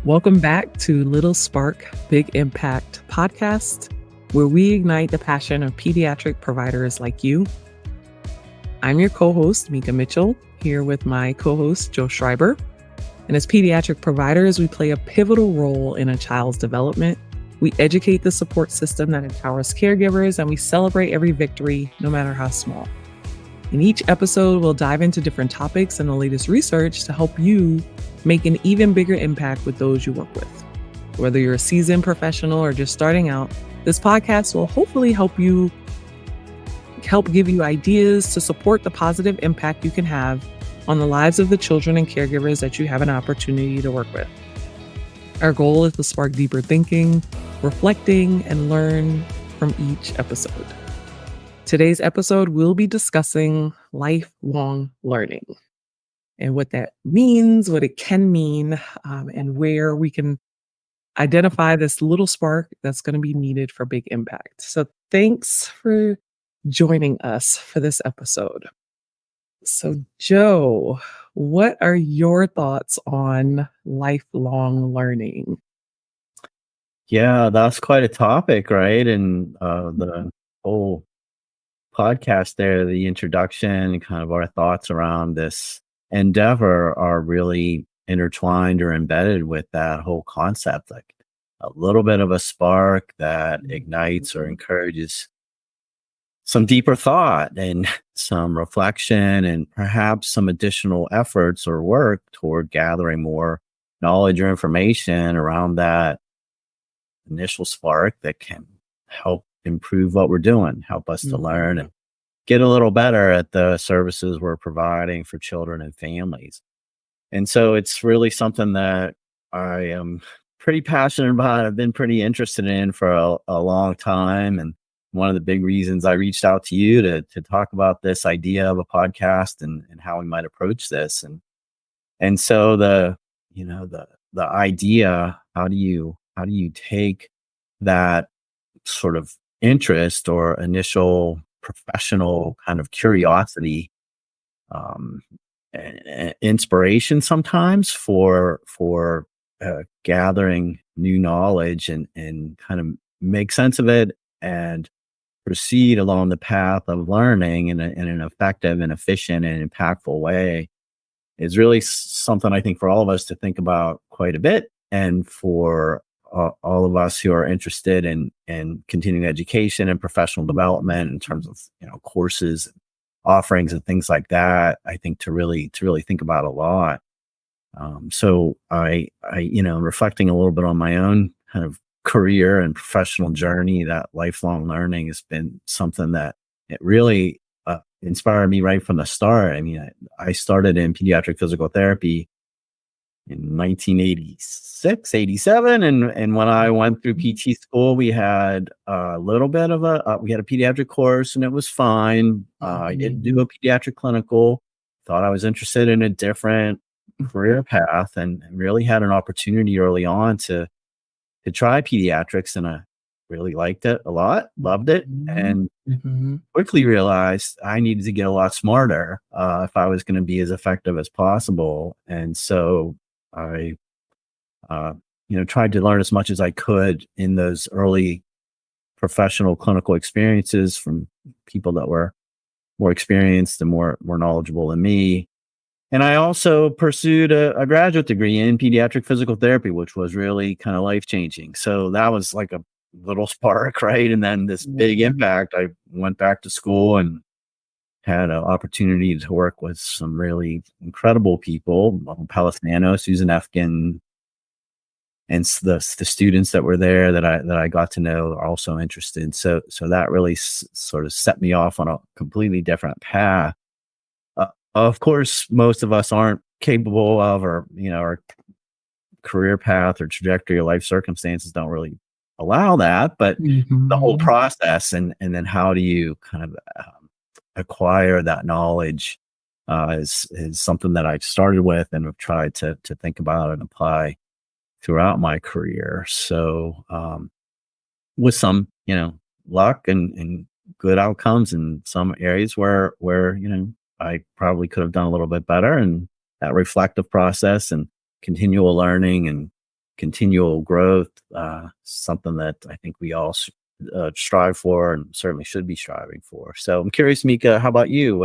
Welcome back to Little Spark, Big Impact podcast, where we ignite the passion of pediatric providers like you. I'm your co-host, Mika Mitchell, here with my co-host, Joe Schreiber. And as pediatric providers, we play a pivotal role in a child's development. We educate the support system that empowers caregivers, and we celebrate every victory, no matter how small. In each episode, we'll dive into different topics and the latest research to help you make an even bigger impact with those you work with. Whether you're a seasoned professional or just starting out, this podcast will hopefully help give you ideas to support the positive impact you can have on the lives of the children and caregivers that you have an opportunity to work with. Our goal is to spark deeper thinking, reflecting, and learn from each episode. Today's episode, we'll be discussing lifelong learning and what that means, what it can mean, and where we can identify this little spark that's going to be needed for big impact. So thanks for joining us for this episode. So Joe, what are your thoughts on lifelong learning? Yeah, that's quite a topic, right? And the whole podcast there, the introduction and kind of our thoughts around this endeavor are really intertwined or embedded with that whole concept, like a little bit of a spark that ignites or encourages some deeper thought and some reflection and perhaps some additional efforts or work toward gathering more knowledge or information around that initial spark that can help improve what we're doing, help us to learn and get a little better at the services we're providing for children and families. And so it's really something that I am pretty passionate about. I've been pretty interested in for a long time. And one of the big reasons I reached out to you to talk about this idea of a podcast and how we might approach this. And so the idea, how do you take that sort of interest or initial professional kind of curiosity, inspiration sometimes for gathering new knowledge and kind of make sense of it and proceed along the path of learning in an effective and efficient and impactful way is really something I think for all of us to think about quite a bit, and for all of us who are interested in continuing education and professional development in terms of courses, offerings, and things like that. I think to really think about a lot. So I reflecting a little bit on my own kind of career and professional journey, that lifelong learning has been something that it really inspired me right from the start. I mean, I started in pediatric physical therapy in 1986, 87. And when I went through PT school, we had a little bit of we had a pediatric course and it was fine. I didn't do a pediatric clinical, thought I was interested in a different career path and really had an opportunity early on to try pediatrics. And I really liked it a lot, loved it, and quickly realized I needed to get a lot smarter if I was going to be as effective as possible. And so I, tried to learn as much as I could in those early professional clinical experiences from people that were more experienced and more knowledgeable than me. And I also pursued a graduate degree in pediatric physical therapy, which was really kind of life-changing. So that was like a little spark, right? And then this big impact. I went back to school and had an opportunity to work with some really incredible people, Palisano, Susan Efkin, and the students that were there that I got to know are also interested. So that really sort of set me off on a completely different path. Of course, most of us aren't capable of, or our career path or trajectory or life circumstances don't really allow that. But the whole process and then how do you kind of acquire that knowledge is something that I started with and have tried to think about and apply throughout my career. So with some luck and good outcomes in some areas where I probably could have done a little bit better, and that reflective process and continual learning and continual growth, something that I think we all strive for and certainly should be striving for. So I'm curious, Mika, how about you?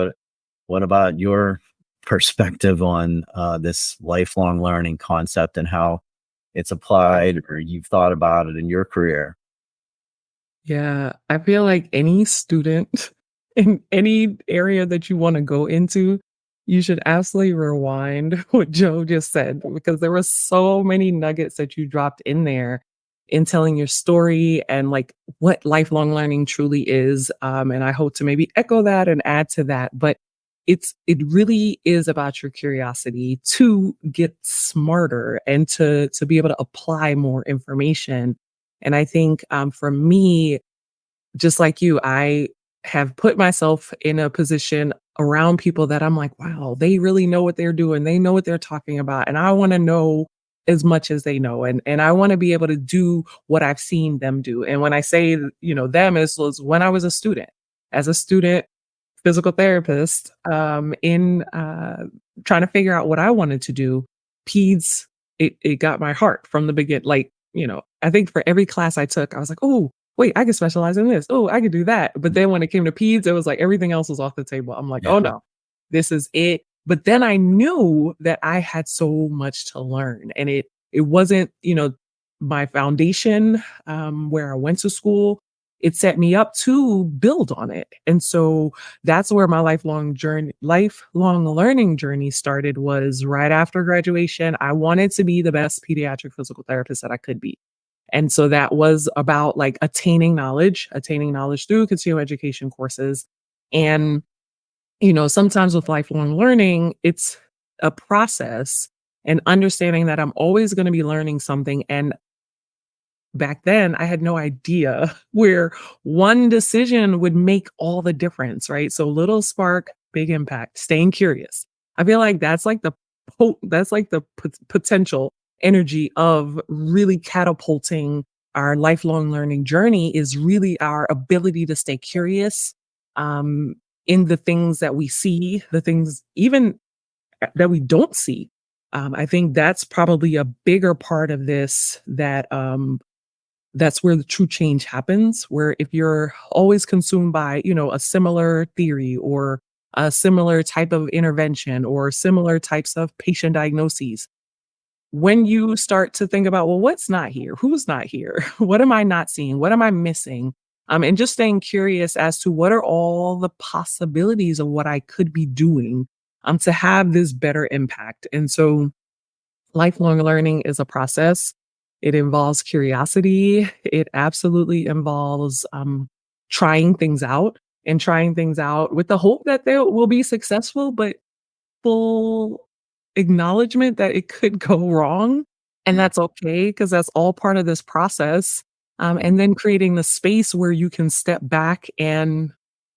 What about your perspective on this lifelong learning concept and how it's applied or you've thought about it in your career? Yeah, I feel like any student in any area that you wanna go into, you should absolutely rewind what Joe just said, because there were so many nuggets that you dropped in there in telling your story and, like, what lifelong learning truly is, and I hope to maybe echo that and add to that, but it really is about your curiosity to get smarter and to be able to apply more information, and I think, for me, just like you, I have put myself in a position around people that I'm like, wow, they really know what they're doing. They know what they're talking about. And I want to know as much as they know. And I want to be able to do what I've seen them do. And when I say, them is was when I was a student. As a student, physical therapist, in trying to figure out what I wanted to do, peds, it got my heart from the begin. Like, I think for every class I took, I was like, oh, wait, I could specialize in this. Oh, I could do that. But then when it came to peds, it was like everything else was off the table. I'm like, Yeah. oh no, this is it. But then I knew that I had so much to learn. And it wasn't, my foundation, where I went to school. It set me up to build on it. And so that's where my lifelong learning journey started, was right after graduation. I wanted to be the best pediatric physical therapist that I could be. And so that was about like attaining knowledge through continuing education courses. And, sometimes with lifelong learning, it's a process and understanding that I'm always going to be learning something. And back then I had no idea where one decision would make all the difference, right? So little spark, big impact, staying curious. I feel like that's like the potential energy of really catapulting our lifelong learning journey, is really our ability to stay curious, um, in the things that we see, the things even that we don't see. I think that's probably a bigger part of this, that's where the true change happens, where if you're always consumed by, a similar theory or a similar type of intervention or similar types of patient diagnoses, when you start to think about, well, what's not here? Who's not here? What am I not seeing? What am I missing? And just staying curious as to what are all the possibilities of what I could be doing, to have this better impact. And so lifelong learning is a process. It involves curiosity. It absolutely involves, trying things out, and trying things out with the hope that they will be successful, but full acknowledgement that it could go wrong. And that's okay, because that's all part of this process. And then creating the space where you can step back and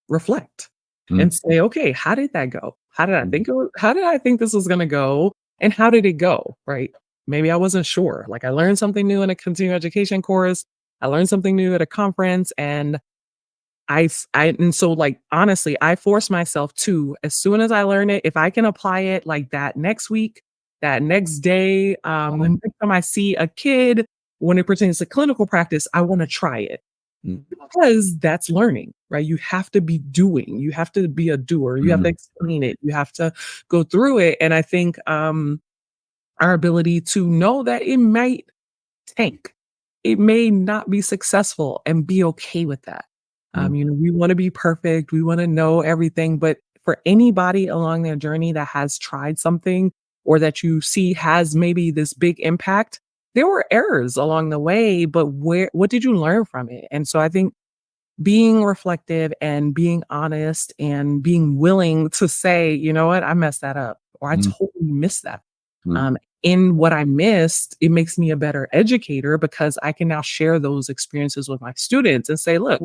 reflect Mm, and say, okay, how did that go? mm, How did I think this was going to go? And how did it go? Right. Maybe I wasn't sure. Like, I learned something new in a continuing education course. I learned something new at a conference, and and so, like, honestly, I force myself to, as soon as I learn it, if I can apply it like that next week, that next day, the next time I see a kid, when it pertains to clinical practice, I want to try it, mm, because that's learning, right? You have to be doing, you have to be a doer, you have to mm, explain it, you have to go through it. And I think, our ability to know that it might tank. It may not be successful, and be okay with that. mm, We want to be perfect. We want to know everything. But for anybody along their journey that has tried something, or that you see has maybe this big impact, there were errors along the way, but what did you learn from it? And so I think being reflective and being honest and being willing to say, you know what, I messed that up, or I mm, totally missed that. mm, In what I missed, it makes me a better educator, because I can now share those experiences with my students and say, look,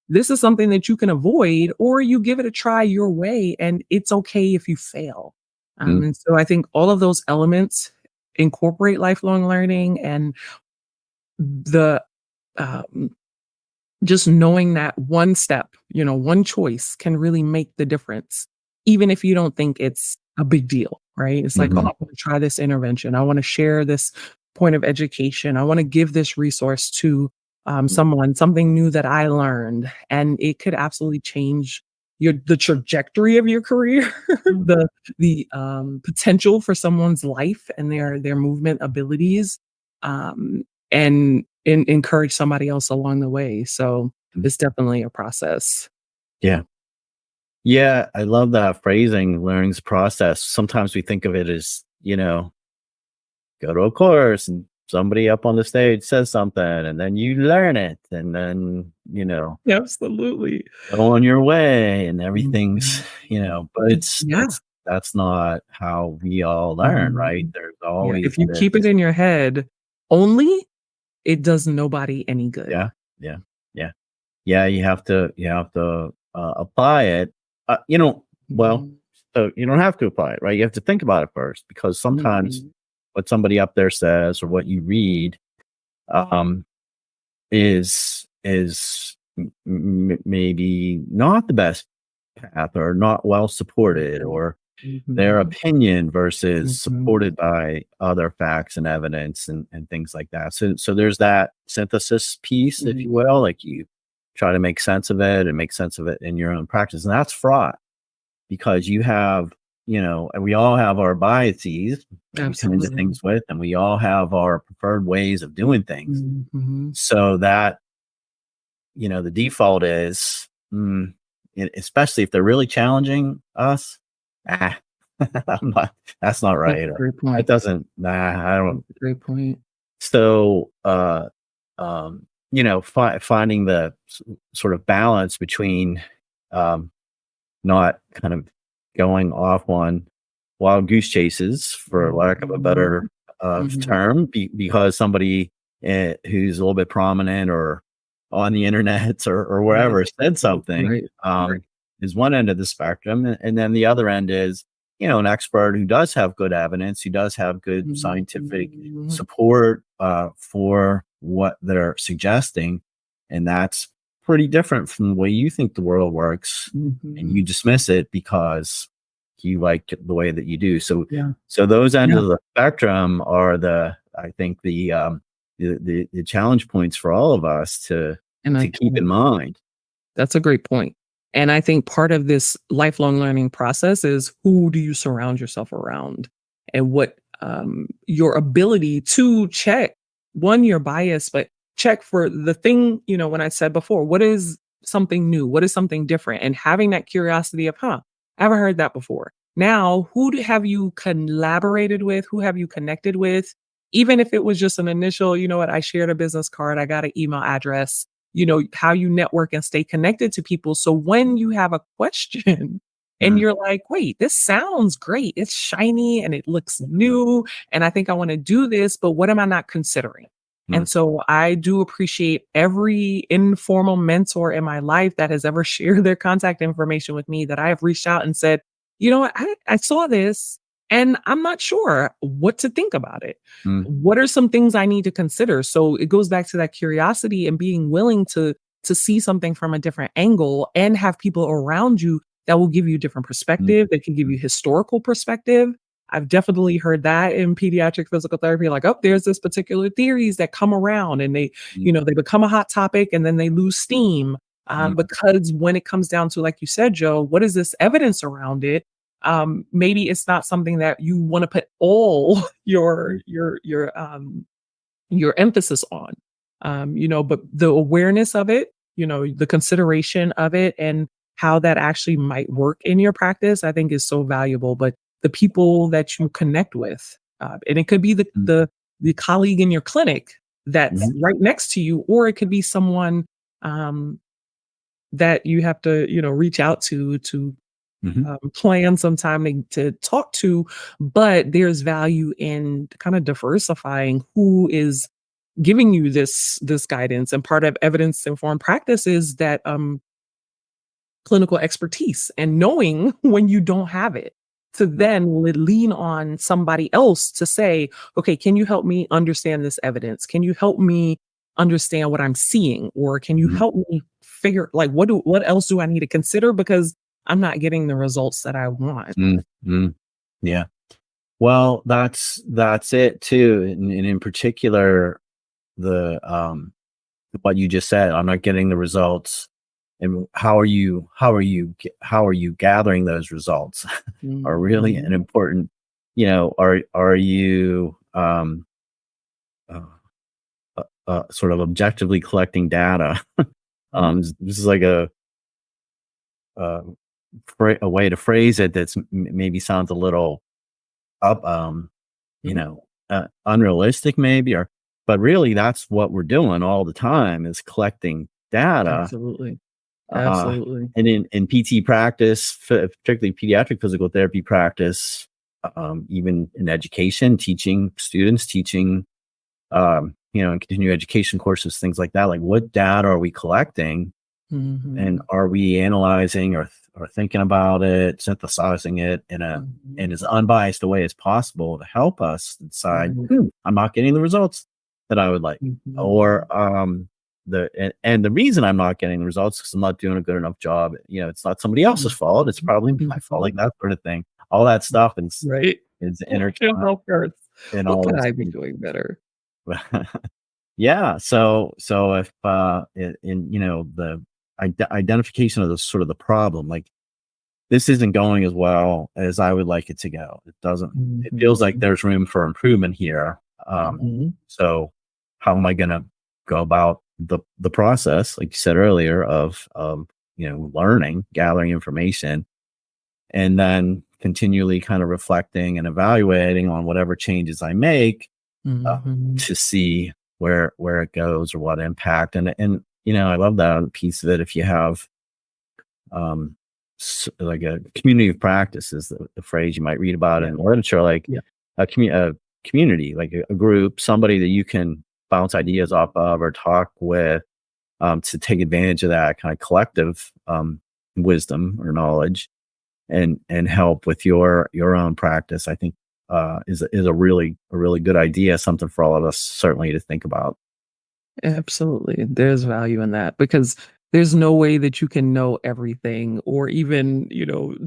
this is something that you can avoid, or you give it a try your way, and it's okay if you fail. mm, And so I think all of those elements incorporate lifelong learning, and the um, just knowing that one step, one choice can really make the difference, even if you don't think it's a big deal, right? It's like, oh, mhm, I want to try this intervention. I want to share this point of education. I want to give this resource to someone, something new that I learned, and it could absolutely change the trajectory of your career, Mm. the potential for someone's life and their movement abilities, and encourage somebody else along the way. So Mm. it's definitely a process. Yeah. Yeah, I love that phrasing, learning's process. Sometimes we think of it as, go to a course and somebody up on the stage says something and then you learn it and then, Absolutely. go on your way and everything's, Mhm. but it's Yeah. that's not how we all learn, right? Mhm. There's Yeah, always if you this. keep it in your head only, it does nobody any good. Yeah, yeah, yeah. Yeah, you have to apply it. Well, Mhm. so you don't have to apply it, right? You have to think about it first because sometimes Mhm. what somebody up there says or what you read, um, is maybe not the best path or not well supported Mhm. or their Mhm. opinion versus Mhm. supported by other facts and evidence and things like that. So there's that synthesis piece, if you Mhm. will, like you try to make sense of it and make sense of it in your own practice. And that's fraught because you have, and we all have our biases that we come into Absolutely. things with, and we all have our preferred ways of doing things. Mhm. So that, the default is, especially if they're really challenging us, ah, I'm not, that's not That's right. a Or great that point. doesn't, nah, I don't. That's a great point. So, finding the sort of balance between, um, not kind of going off on wild goose chases, for lack of a Mhm. better Mhm. term, because somebody who's a little bit prominent or on the internet or Right. wherever said something, Right. Right. is one end of the spectrum, and then the other end is an expert who does have good evidence, who does have good scientific Mhm. support for what they're suggesting, and that's pretty different from the way you think the world works, and Mhm. you dismiss it because you like the way that you do. So Yeah. so those ends Yeah. of the spectrum are I think the challenge points for all of us to And keep in mind. that's a great point. And I think part of this lifelong learning process is who do you surround yourself around and what your ability to check one, your bias, but check for the thing, when I said before, what is something new? What is something different? And having that curiosity of, I haven't heard that before. Now, have you collaborated with? Who have you connected with? Even if it was just an initial, I shared a business card, I got an email address, how you network and stay connected to people. So when you have a question and Mm, you're like, wait, this sounds great. It's shiny and it looks new. And I think I want to do this, but what am I not considering? mm, And so I do appreciate every informal mentor in my life that has ever shared their contact information with me that I have reached out and said, you know what, I saw this and I'm not sure what to think about it. mm, What are some things I need to consider? So it goes back to that curiosity and being willing to see something from a different angle and have people around you that will give you different mm, perspective, that can give mm, you historical perspective. I've definitely heard that in pediatric physical therapy, like, oh, there's this particular theories that come around and mm, they become a hot topic and then they lose steam. mm, Because when it comes down to, like you said, Joe, what is this evidence around it? Maybe it's not something that you want to put all mm, your emphasis on. But the awareness of it, the consideration of it and how that actually might work in your practice, I think is so valuable. But the people that you connect with, and it could be mm, the colleague in your clinic that's mhm, right next to you, or it could be someone um, that you have to, reach out to mhm, plan some time to talk to, but there's value in kind of diversifying who is giving you this guidance. And part of evidence informed practice is that clinical expertise and knowing when you don't have it to mm, then lean on somebody else to say, okay, can you help me understand this evidence? Can you help me understand what I'm seeing? Or can you mhm, help me figure, like, what else do I need to consider? Because I'm not getting the results that I want. mm, mm. Yeah. Well, that's it too. And in particular, the what you just said, I'm not getting the results. And how are you gathering those results are really an Mhm. important, are you uh, sort of objectively collecting data? Mhm. This is like uh, a way to phrase it that's maybe sounds a little up, Mhm. unrealistic maybe, but really that's what we're doing all the time is collecting data. Absolutely. Uh, Absolutely. and in PT practice, particularly pediatric physical therapy practice, even in education, teaching students, teaching, in continuing education courses, things like that. Like, what data are we collecting, and Mhm. are we analyzing or thinking about it, synthesizing it in Mhm. as unbiased a way as possible to help us decide, Right. I'm not getting the results that I would like, or Mhm. and the reason I'm not getting the results is because I'm not doing a good enough job. It's not somebody else's Mhm. fault. It's probably my fault, Mhm. like that sort of thing. All that stuff Right. is Your intertwined health cards. in What all could those I be things. doing better? Yeah. So if in the identification of the sort of the problem, like this isn't going as well as I would like it to go. It doesn't. It feels like Mhm. there's room for improvement here. Mhm. So how am I going to go about the process, like you said earlier, of learning, gathering information, and then continually kind of reflecting and evaluating on whatever changes I make, Mhm. to see where it goes or what impact. And I love that piece of it. If you have um like a community of practice is the phrase you might read about Yeah. in literature, like Yeah. a community, like a group, somebody that you can bounce ideas off of or talk with, to take advantage of that kind of collective wisdom or knowledge, and help with your own practice. I think is a really good idea, something for all of us certainly to think about. Absolutely. There's value in that because there's no way that you can know everything or even,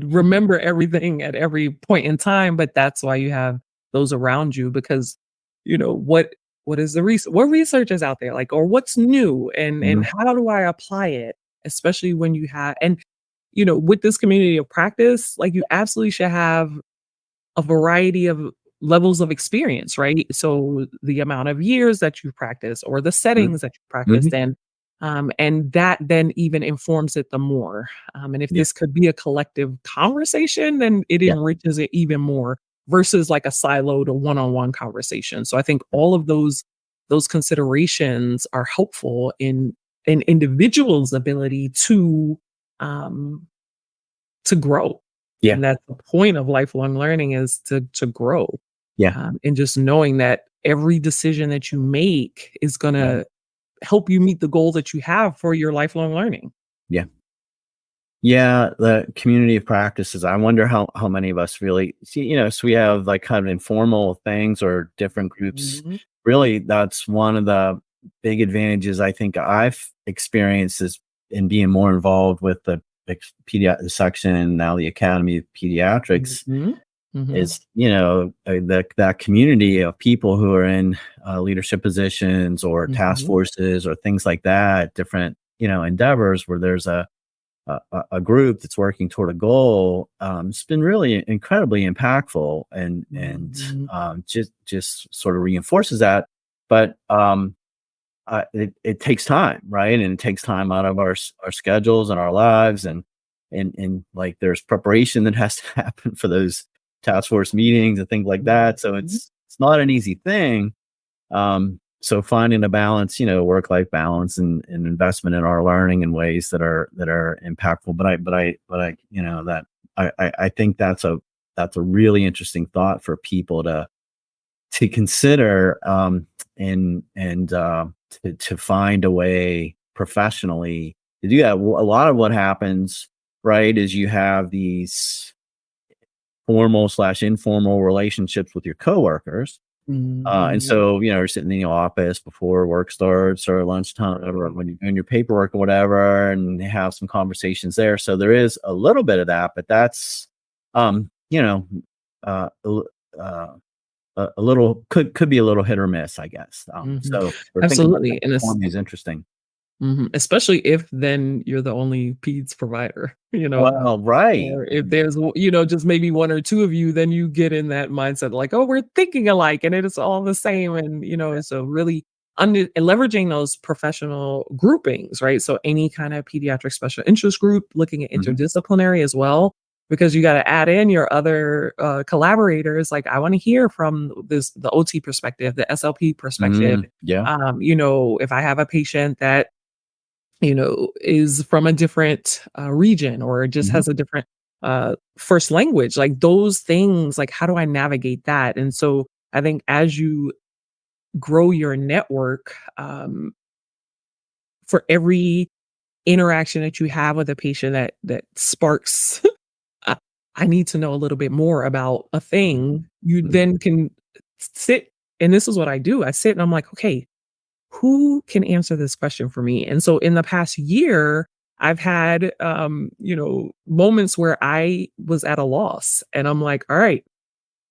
remember everything at every point in time, but that's why you have those around you because, what is the what research is out there like or what's new and Mhm. how do I apply it, especially when you have and with this community of practice, like you absolutely should have a variety of levels of experience, right? So the amount of years that you practice or the Mhm. settings that you practiced Mhm. in, and that then even informs it the more. And if Yeah. this could be a collective conversation, then it Yeah. enriches it even more versus like a siloed or one-on-one conversation. So I think all of those considerations are helpful in an individual's ability um, to grow. Yeah. And that's the point of lifelong learning is to grow, Yeah. and just knowing that every decision that you make is Right. gonna help you meet the goal that you have for your lifelong learning. Yeah. Yeah, the community of practices. I wonder how many of us really see, so we have like kind of informal things or different groups. Mhm, Really, that's one of the big advantages I think I've experienced is in being more involved with the pediatric section, now the Academy of Pediatrics, mhm, mhm, is, that community of people who are in leadership positions or task mhm, forces or things like that, different, endeavors where there's a group that's working toward a goal. It's been really incredibly impactful, and mhm, just sort of reinforces that. But it takes time, right? And it takes time out of our schedules and our lives, and like there's preparation that has to happen for those task force meetings and things like that. So mhm, it's not an easy thing. So finding a balance, work-life balance and investment in our learning in ways that are impactful. But I, that I think that's a really interesting thought for people to consider, and to find a way professionally to do that. A lot of what happens, right, is you have these formal slash informal relationships with your coworkers, and mhm, so, you're sitting in the office before work starts or lunchtime or when you're doing your paperwork or whatever, and you have some conversations there. So there is a little bit of that, but that's, um, you know, a little could be a little hit or miss, I guess. Mhm. So we're thinking about that Absolutely, and for me is interesting. especially if then you're the only peds provider, Well, right. or if there's just maybe one or two of you, then you get in that mindset like, "Oh, we're thinking alike, and it is all the same," and, so really and leveraging those professional groupings, right? So any kind of pediatric special interest group, looking at Mhm, interdisciplinary as well, because you gotta add in your other, collaborators, like, I wanna hear from the OT perspective, the SLP perspective, yeah, if I have a patient that is from a different region or just mhm, has a different first language, like those things, like how do I navigate that? And so I think as you grow your network, for every interaction that you have with a patient that sparks, I, I need to know a little bit more about a thing, you mhm, then can sit, and this is what I do. I sit and I'm like, okay, who can answer this question for me? And so in the past year, I've had moments where I was at a loss and I'm like, all right,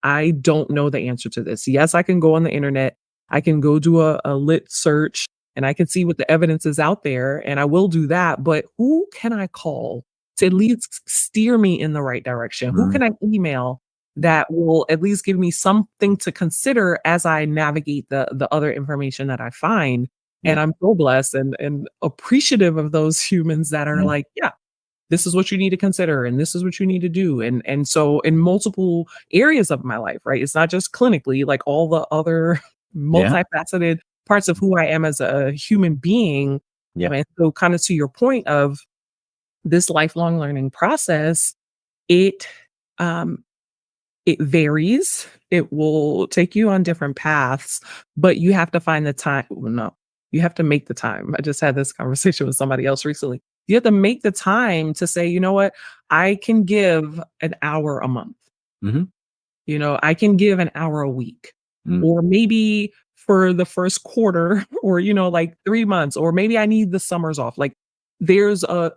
I don't know the answer to this. Yes, I can go on the internet. I can go do a lit search and I can see what the evidence is out there and I will do that. But who can I call to at least steer me in the right direction? Who mhm, can I email that will at least give me something to consider as I navigate the other information that I find? yeah, And I'm so blessed and appreciative of those humans that are yeah, like, yeah, this is what you need to consider and this is what you need to do, and so in multiple areas of my life, right? It's not just clinically, like all the other yeah, multifaceted parts of who I am as a human being. yeah, And so kind of to your point of this lifelong learning process, it um it varies. It will take you on different paths, but you have to find the time. Well, no, you have to make the time. I just had this conversation with somebody else recently. You have to make the time to say, you know what, I can give an hour a month. mhm, I can give an hour a week, mm, or maybe for the first quarter, or, like 3 months, or maybe I need the summers off. Like there's a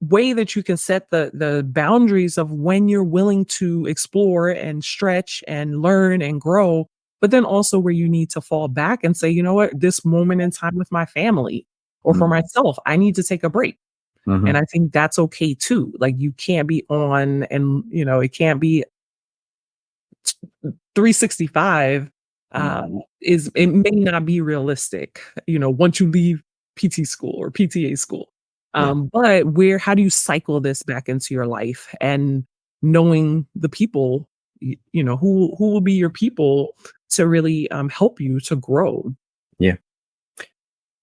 way that you can set the boundaries of when you're willing to explore and stretch and learn and grow, but then also where you need to fall back and say, you know what, this moment in time with my family or for mm, myself, I need to take a break. mhm, And I think that's okay too. Like you can't be on and, it can't be 365, mm, is it may not be realistic, once you leave PT school or PTA school. yeah, But how do you cycle this back into your life and knowing the people, who will be your people to really help you to grow? yeah.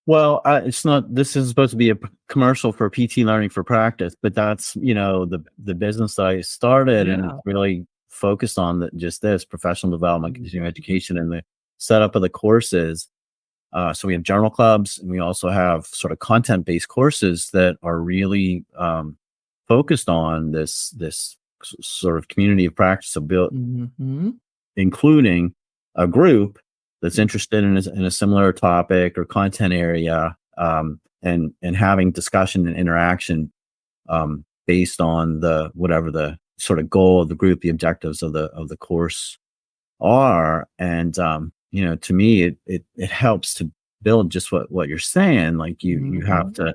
Well, it's not. This is supposed to be a commercial for PT Learning for Practice, but that's the business that I started, and it's Yeah. really focused on just this professional development, continuing Mhm. education, and the setup of the courses. So we have journal clubs, and we also have sort of content based courses that are really focused on this sort of community of practice of build, Mhm. including a group that's interested in a similar topic or content area, and having discussion and interaction based on the whatever the sort of goal of the group, the objectives of the course are. And to me, it helps to build just what you're saying. Like you have Mhm.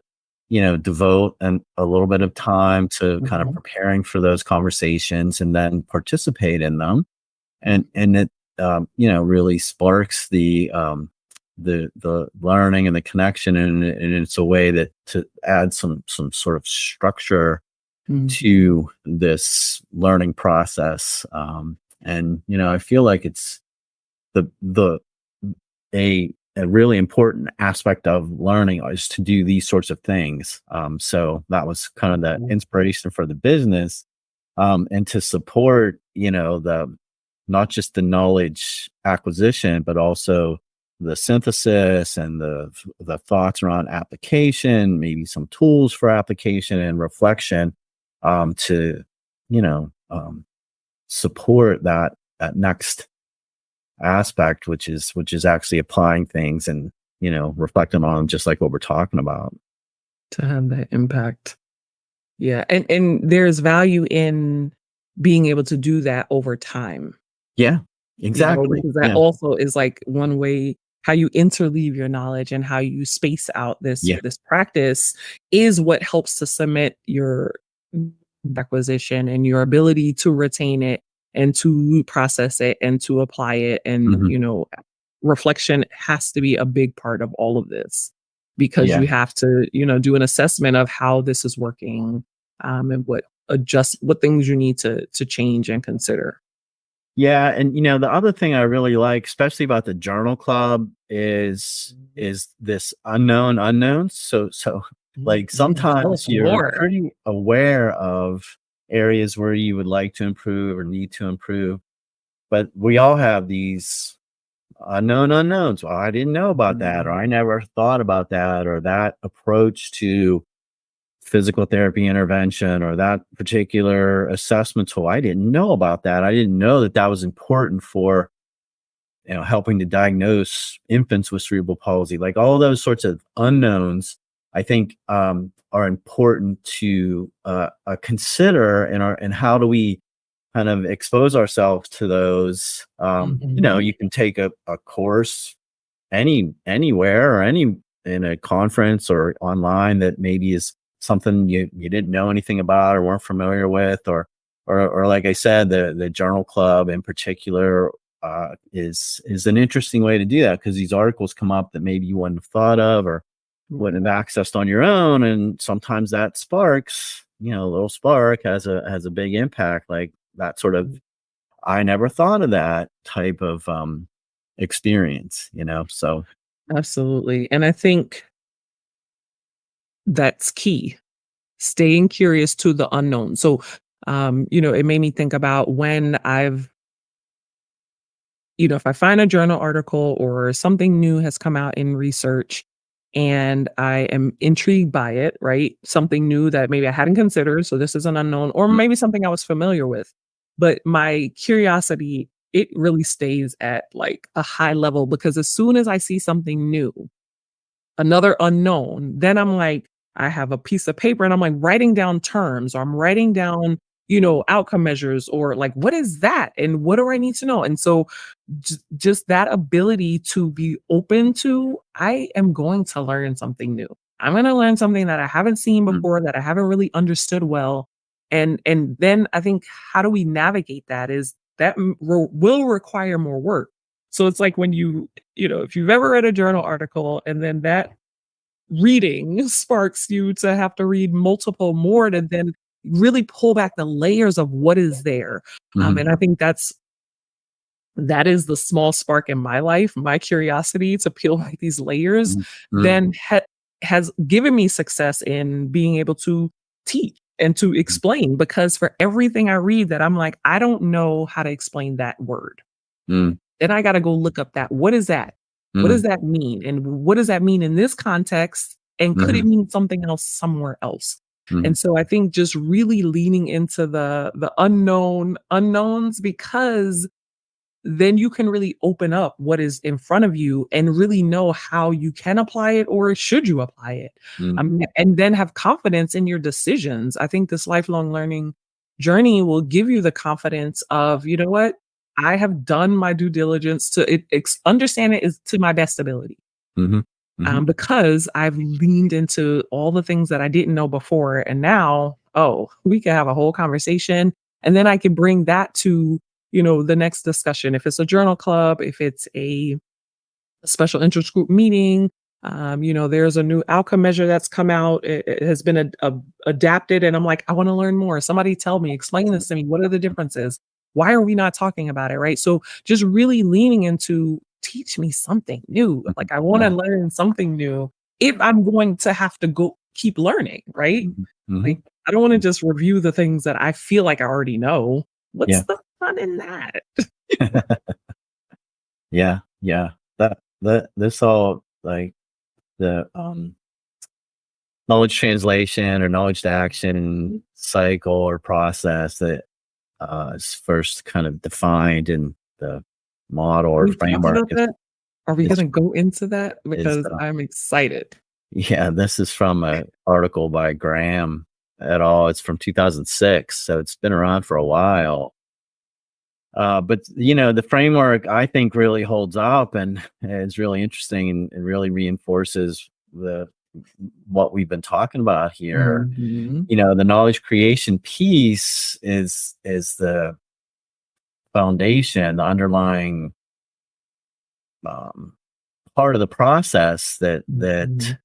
to devote a little bit of time to kind of Mhm. preparing for those conversations and then participate in them, and it really sparks the learning and the connection, and it's a way that to add some sort of structure Mhm. to this learning process. And I feel like it's the a really important aspect of learning is to do these sorts of things. So that was kind of the Mhm. inspiration for the business, and to support the not just the knowledge acquisition, but also the synthesis and the thoughts around application, maybe some tools for application and reflection, to support that next aspect, which is actually applying things and reflecting on 'em just like what we're talking about. To have that impact. Yeah, and there's value in being able to do that over time. Yeah. Exactly. because that Yeah. also is like one way how you interleave your knowledge and how you space out Yeah. this practice is what helps to cement your acquisition and your ability to retain it and to process it and to apply it. And, Mhm. reflection has to be a big part of all of this because Yeah. you have to, do an assessment of how this is working, and what things you need to change and consider. Yeah, and the other thing I really like, especially about the journal club, is this unknown unknowns. So like Tell us sometimes you're more. pretty aware of areas where you would like to improve or need to improve, but we all have these unknown unknowns. Well, I didn't know about that, or Mhm. I never thought about that, or that approach to physical therapy intervention or that particular assessment tool. I didn't know about that. I didn't know that that was important for helping to diagnose infants with cerebral palsy. Like all those sorts of unknowns, I think are important to consider. And how do we kind of expose ourselves to those? Mhm. You can take a course anywhere or any in a conference or online that maybe is something you didn't know anything about or weren't familiar with, or like I said, the journal club in particular is an interesting way to do that, because these articles come up that maybe you wouldn't have thought of or wouldn't have accessed on your own, and sometimes that sparks, a little spark has a big impact, like that sort of I never thought of that type of experience. So Absolutely. And I think that's key. Staying curious to the unknown. So, it made me think about when if I find a journal article or something new has come out in research and I am intrigued by it, right? Something new that maybe I hadn't considered. So this is an unknown, or mm, maybe something I was familiar with. But my curiosity, it really stays at like a high level because as soon as I see something new, another unknown, then I'm like, I have a piece of paper and I'm like writing down terms or I'm writing down, outcome measures or like, what is that? And what do I need to know? And so just that ability to be open to, I am going to learn something new. I'm going to learn something that I haven't seen mm, before, that I haven't really understood well. And then I think how do we navigate that is that will require more work. So it's like when if you've ever read a journal article and then that reading sparks you to have to read multiple more to then really pull back the layers of what is there. mhm, And I think that is the small spark in my life, my curiosity to peel back these layers, mm, mm, then has given me success in being able to teach and to mm, explain because for everything I read that I'm like, I don't know how to explain that word. mm, Then I gotta go look up that. What is that? What does mm, that mean? And what does that mean in this context? And could it mhm, mean something else somewhere else? mhm, And so I think just really leaning into the unknown unknowns because then you can really open up what is in front of you and really know how you can apply it or should you apply it. mm, And then have confidence in your decisions. I think this lifelong learning journey will give you the confidence of, you know what? I have done my due diligence to understand it is to my best ability. mhm, mhm, Because I've leaned into all the things that I didn't know before. And now, oh, we can have a whole conversation. And then I can bring that to, the next discussion. If it's a journal club, if it's a special interest group meeting, there's a new outcome measure that's come out. It has been adapted. And I'm like, I want to learn more. Somebody tell me, explain this to me. What are the differences? Why are we not talking about it? Right. So just really leaning into teach me something new. mhm, Like I want to yeah, learn something new if I'm going to have to go keep learning. Right. mhm, mhm, Like I don't want to just review the things that I feel like I already know. What's yeah, the fun in that? yeah, yeah. That this all like the knowledge translation or knowledge to action cycle or process that is first kind of defined in the model Can or we talk framework about that? Are we is gonna go into that? is Because I'm excited. yeah, this is from an article by Graham et al. It's from 2006, so it's been around for a while. But the framework I think really holds up and is really interesting, and it really reinforces the what we've been talking about here. Mhm. The knowledge creation piece is the foundation, the underlying um, part of the process that Mhm.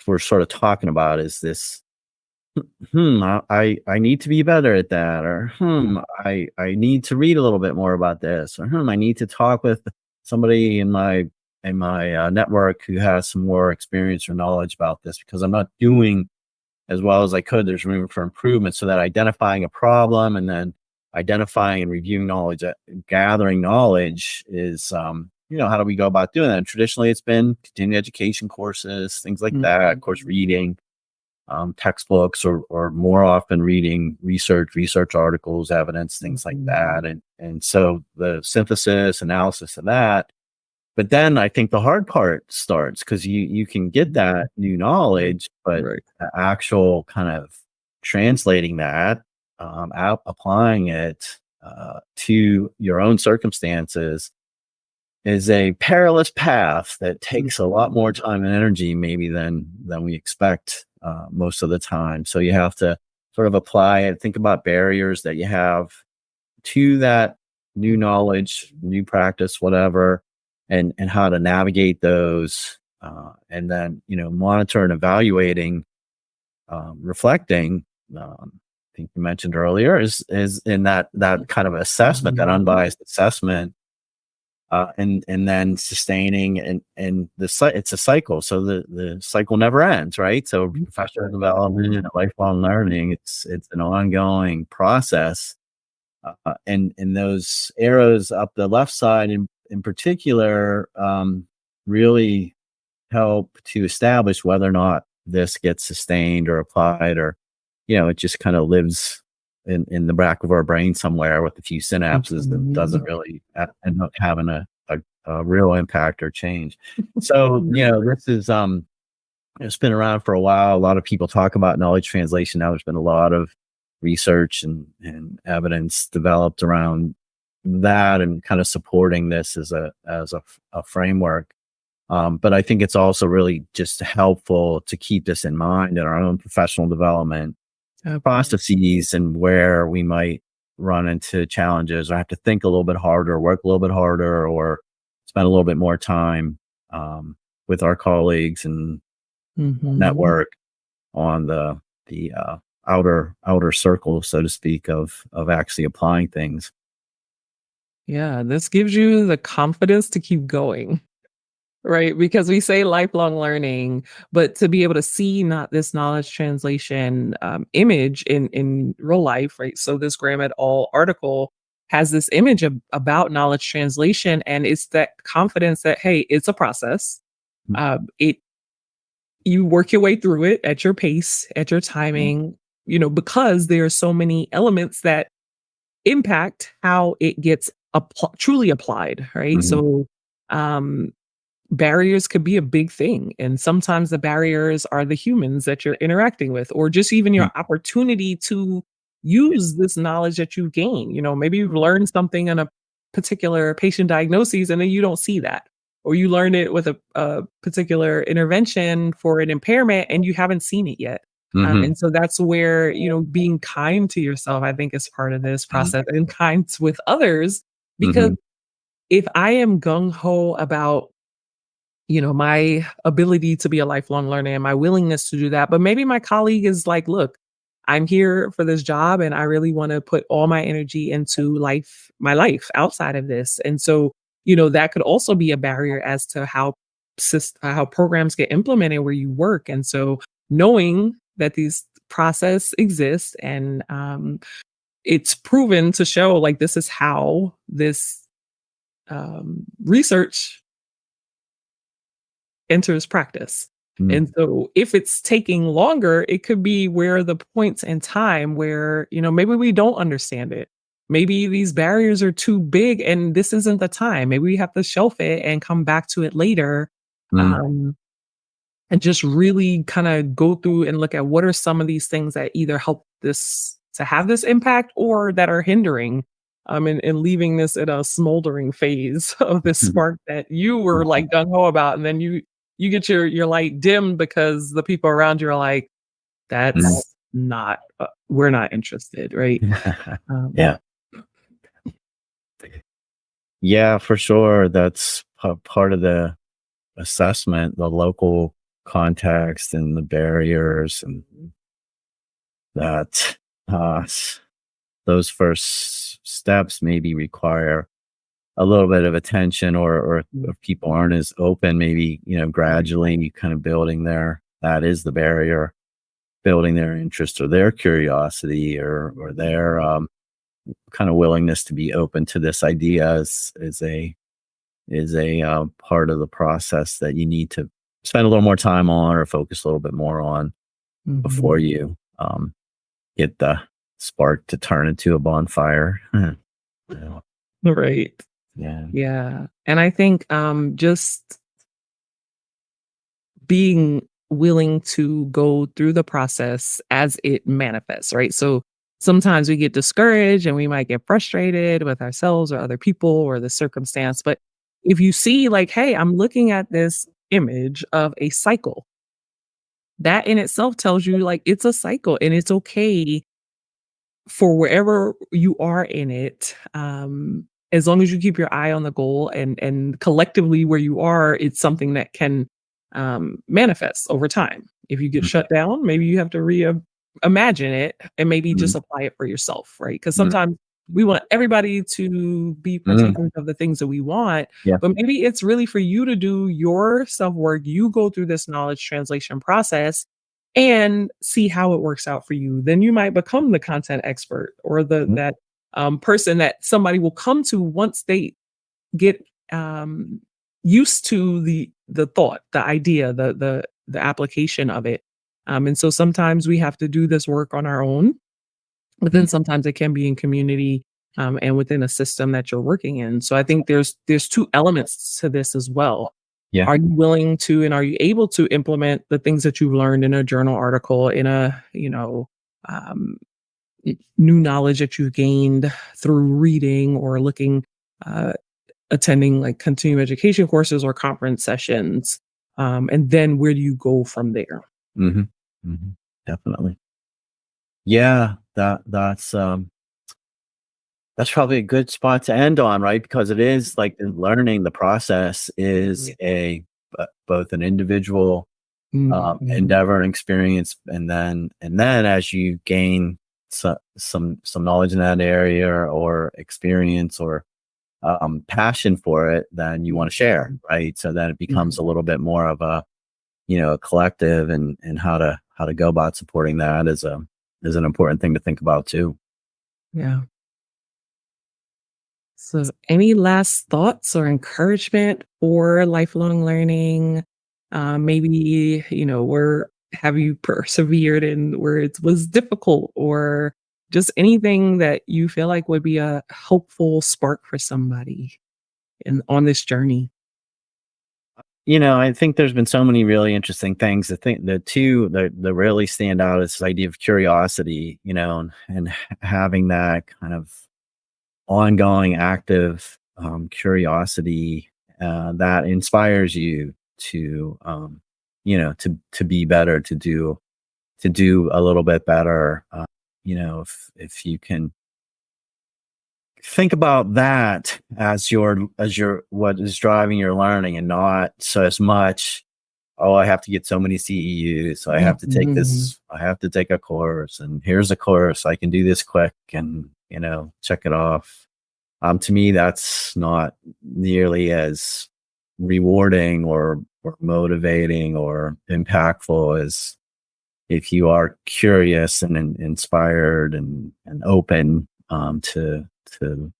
we're sort of talking about is this. I need to be better at that, or I need to read a little bit more about this, or I need to talk with somebody in my network who has some more experience or knowledge about this because I'm not doing as well as I could. There's room for improvement. So that identifying a problem and then identifying and reviewing knowledge, gathering knowledge is, how do we go about doing that? And traditionally, it's been continuing education courses, things like that. Of course, Mhm. reading textbooks, or more often reading research articles, evidence, things like Mhm. that. And so the synthesis, analysis of that. But then I think the hard part starts because you can get that new knowledge, but Right. the actual kind of translating that, applying it to your own circumstances is a perilous path that takes a lot more Mhm. time and energy maybe than we expect most of the time. So you have to sort of apply it, think about barriers that you have to that new knowledge, new practice, whatever, and how to navigate those, and then monitor and evaluating, reflecting. I think you mentioned earlier is in that kind of assessment, that Mhm. unbiased assessment, and then sustaining, and it's a cycle. So the cycle never ends, right? So professional development and lifelong learning, it's an ongoing process. And those arrows up the left side in particular, really help to establish whether or not this gets sustained or applied, or it just kind of lives in the back of our brain somewhere with a few synapses that doesn't Mhm. really end up having a real impact or change. So this is it's been around for a while. A lot of people talk about knowledge translation now. There's been a lot of research and evidence developed around that, and kind of supporting this as a framework. But I think it's also really just helpful to keep this in mind in our own professional development processes, and where we might run into challenges or have to think a little bit harder, work a little bit harder, or spend a little bit more time with our colleagues and Mhm. network on the outer circle, so to speak, of actually applying things. Yeah, this gives you the confidence to keep going, right? Because we say lifelong learning, but to be able to see not this knowledge translation image in real life, right? So this Graham et al. Article has this image about knowledge translation, and it's that confidence that hey, it's a process. It You work your way through it at your pace, at your timing, because there are so many elements that impact how it gets truly applied, right? Mhm, So, um, barriers could be a big thing. And sometimes the barriers are the humans that you're interacting with, or just even mhm, your opportunity to use this knowledge that you've gained. Maybe you've learned something in a particular patient diagnosis and then you don't see that. Or you learned it with a particular intervention for an impairment and you haven't seen it yet. mhm, And so that's where, being kind to yourself, I think, is part of this mhm, process and kind with others. Because mhm, if I am gung ho about my ability to be a lifelong learner and my willingness to do that. But maybe my colleague is like, look, I'm here for this job and I really want to put all my energy into my life outside of this. And so, that could also be a barrier as to how programs get implemented where you work. And so knowing that these process exists and it's proven to show like this is how this research enters practice. mhm, And so if it's taking longer, it could be where the points in time where, maybe we don't understand it. Maybe these barriers are too big and this isn't the time. Maybe we have to shelf it and come back to it later. mhm, Um, and just really kind of go through and look at what are some of these things that either help this to have this impact or that are hindering. and leaving this in a smoldering phase of this spark that you were like gung ho about, and then you get your light dimmed because the people around you are like, Mhm. "That's not, we're not interested," right? Um, Yeah. Yeah, for sure. That's part of the assessment, the local context and the barriers, and that those first steps maybe require a little bit of attention, or mm, if people aren't as open, maybe, gradually you kind of building that is the barrier, building their interest or their curiosity, or their kind of willingness to be open to this idea is a part of the process that you need to spend a little more time on, or focus a little bit more on mhm. before you get the spark to turn into a bonfire. Yeah. Right. Yeah. Yeah. And I think, just being willing to go through the process as it manifests, right? So sometimes we get discouraged and we might get frustrated with ourselves or other people or the circumstance. But if you see, like, hey, I'm looking at this image of a cycle, that in itself tells you, like, it's a cycle and it's okay for wherever you are in it, as long as you keep your eye on the goal, and collectively where you are, it's something that can manifest over time. If you get Mhm. shut down, maybe you have to imagine it and maybe just Mhm. apply it for yourself, right? Because Mhm. sometimes we want everybody to be Mhm. partakers of the things that we want, Yeah. but maybe it's really for you to do your self work. You go through this knowledge translation process and see how it works out for you. Then you might become the content expert or the Mhm. that person that somebody will come to once they get used to the thought, the idea, the application of it. And so sometimes we have to do this work on our own, but then Mhm. sometimes it can be in community, and within a system that you're working in. So I think there's two elements to this as well. Yeah. Are you willing to and are you able to implement the things that you've learned in a journal article, in a, um, new knowledge that you've gained through reading or looking, uh, attending like continuing education courses or conference sessions? And then where do you go from there? Mhm. Mhm. Definitely. Yeah, that's probably a good spot to end on, right? Because it is like the learning, the process is Yeah. both an individual Mhm. endeavor and experience, and then as you gain some knowledge in that area, or experience, or passion for it, then you want to share, Mhm. right? So then it Right. becomes a little bit more of a collective, and how to go about supporting that is an important thing to think about too. Yeah. So, any last thoughts or encouragement for lifelong learning? Maybe, where have you persevered and where it was difficult, or just anything that you feel like would be a hopeful spark for somebody on this journey? I think there's been so many really interesting things. I think the two that really stand out is this idea of curiosity, and having that kind of ongoing, active curiosity that inspires you to be better, to do a little bit better. If you can think about that as your what is driving your learning, and not so as much, oh, I have to get so many CEUs, so I have to take Mhm. this, I have to take a course, and here's a course, I can do this quick, and check it off. To me, that's not nearly as rewarding, or motivating, or impactful as if you are curious, and inspired, and open to the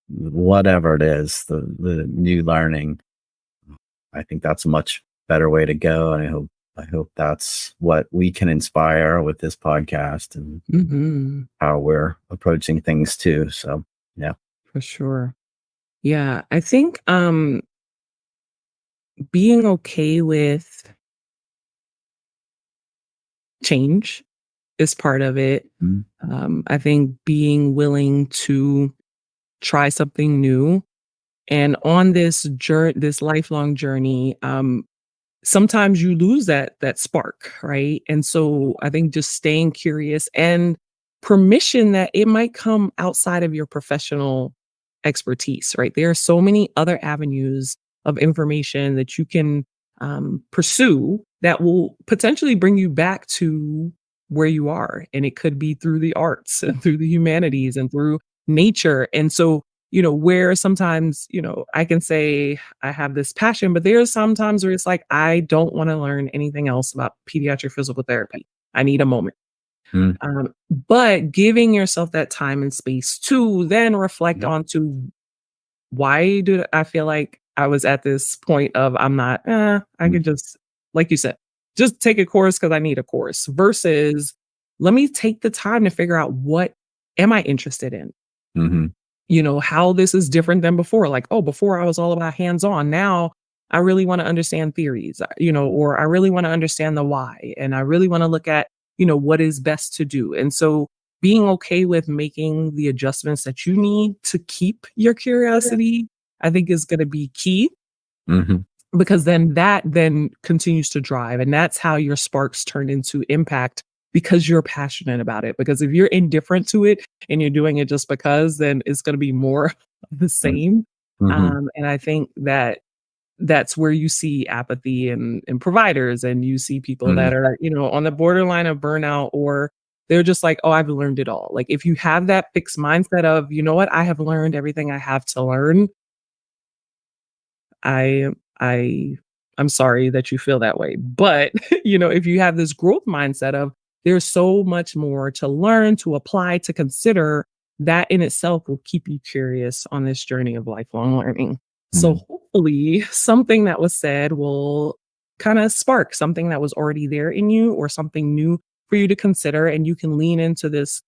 whatever it is, the new learning. I think that's a much better way to go, and I hope that's what we can inspire with this podcast, and Mhm. how we're approaching things too. So, yeah. For sure. Yeah, I think being okay with change is part of it. Mhm. I think being willing to try something new, and on this lifelong journey, sometimes you lose that spark, right? And so I think just staying curious and permission that it might come outside of your professional expertise, right? There are so many other avenues of information that you can pursue that will potentially bring you back to where you are. And it could be through the arts and through the humanities and through nature. And so, where sometimes, I can say I have this passion, but there's sometimes where it's like, I don't want to learn anything else about pediatric physical therapy. I need a moment. Mm. But giving yourself that time and space to then reflect Yep. on to why do I feel like I was at this point of I'm not, I Mm. could just, like you said, just take a course because I need a course versus let me take the time to figure out what am I interested in? Mhm. How this is different than before. Like, oh, before I was all about hands on. Now I really want to understand theories, or I really want to understand the why. And I really want to look at, what is best to do. And so being okay with making the adjustments that you need to keep your curiosity, I think is going to be key Mhm. because then that then continues to drive and that's how your sparks turn into impact because you're passionate about it because if you're indifferent to it and you're doing it just because then it's going to be more of the Mm. same. Mhm. And I think that that's where you see apathy in providers and you see people that Mhm. are on the borderline of burnout or they're just like, oh, I've learned it all. Like if you have that fixed mindset of you know what, I have learned everything I have to learn. I I'm sorry that you feel that way. But, if you have this growth mindset of there's so much more to learn, to apply, to consider, that in itself will keep you curious on this journey of lifelong learning. So Mhm. hopefully something that was said will kind of spark something that was already there in you or something new for you to consider and you can lean into this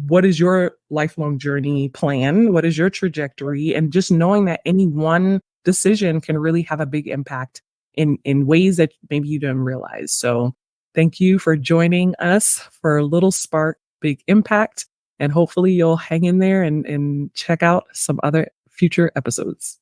what is your lifelong journey plan? What is your trajectory? And just knowing that any one decision can really have a big impact in ways that maybe you didn't realize. So thank you for joining us for a little spark, big impact. And hopefully you'll hang in there and check out some other future episodes.